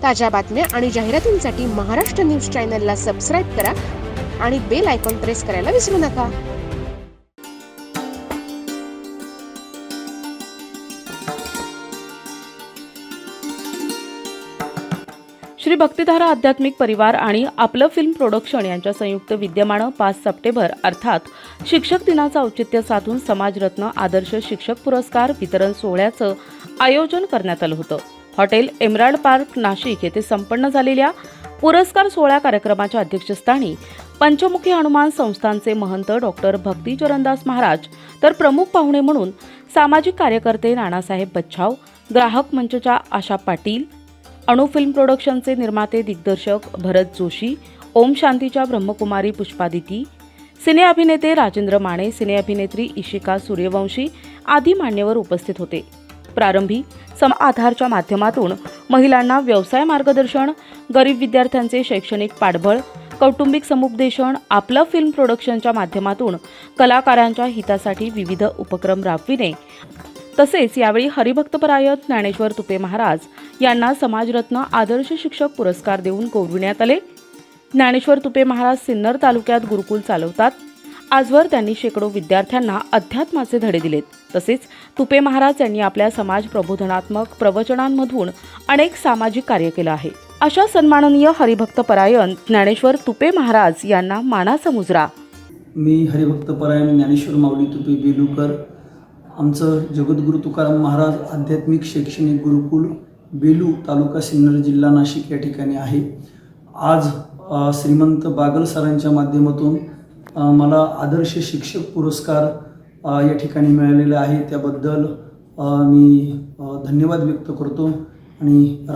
ताज्या बातम्या आणि जाहिरातींसाठी महाराष्ट्र न्यूज चॅनलला सबस्क्राईब करा आणि बेल आयकॉन प्रेस करायला विसरू नका. श्री भक्तिधारा आध्यात्मिक परिवार आणि आपलं फिल्म प्रोडक्शन यांच्या संयुक्त विद्यमानं 5 सप्टेंबर अर्थात शिक्षक दिनाचं औचित्य साधून समाजरत्न आदर्श शिक्षक पुरस्कार वितरण सोहळ्याचं आयोजन करण्यात आलं होतं. हॉटेल एमराल्ड पार्क नाशिक येथे संपन्न झालेल्या पुरस्कार सोहळा कार्यक्रमाच्या अध्यक्षस्थानी पंचमुखी हनुमान संस्थानचे महंत डॉक्टर भक्ती चरणदास महाराज तर प्रमुख पाहुणे म्हणून सामाजिक कार्यकर्ते नानासाहेब बच्छाव, ग्राहक मंचच्या आशा पाटील, अणु फिल्म प्रोडक्शनचे निर्माते दिग्दर्शक भरत जोशी, ओम शांतीच्या ब्रह्मकुमारी पुष्पादिती, सिने अभिनेते राजेंद्र माने, सिने अभिनेत्री इशिका सूर्यवंशी आदी मान्यवर उपस्थित होते. प्रारंभी सम आधारच्या माध्यमातून महिलांना व्यवसाय मार्गदर्शन, गरीब विद्यार्थ्यांचे शैक्षणिक पाठबळ, कौटुंबिक समुपदेशन, आपलं फिल्म प्रोडक्शनच्या माध्यमातून कलाकारांच्या हितासाठी विविध उपक्रम राबविणे तसेच यावेळी हरिभक्तपरायण ज्ञानेश्वर तुपे महाराज यांना समाजरत्न आदर्श शिक्षक पुरस्कार देऊन गौरविण्यात आले. ज्ञानेश्वर तुपे महाराज सिन्नर तालुक्यात गुरुकुल चालवतात. आजवर त्यांनी शेकडो विद्यार्थ्यांना अध्यात्माचे धडे दिलेत. तसेच तुपे महाराज यांनी आपल्या समाज प्रबोधनात्मक प्रवचनांमधून अनेक सामाजिक कार्य केलं आहे. अशा सन्माननीय हरिभक्तपरायण ज्ञानेश्वर तुपे महाराज यांना मानाचा मुजरा. मी हरिभक्तपरायण ज्ञानेश्वर माऊली तुपे बेलूकर, आमचं जगद्गुरू तुकाराम महाराज आध्यात्मिक शैक्षणिक गुरुकुल बेलू तालुका सिन्नर जिल्हा नाशिक या ठिकाणी आहे. आज श्रीमंत बागल सरांच्या माध्यमातून मला आदर्श शिक्षक पुरस्कार या ठिकाणी मिळालेला आहे. त्याबद्दल मी धन्यवाद व्यक्त करतो आणि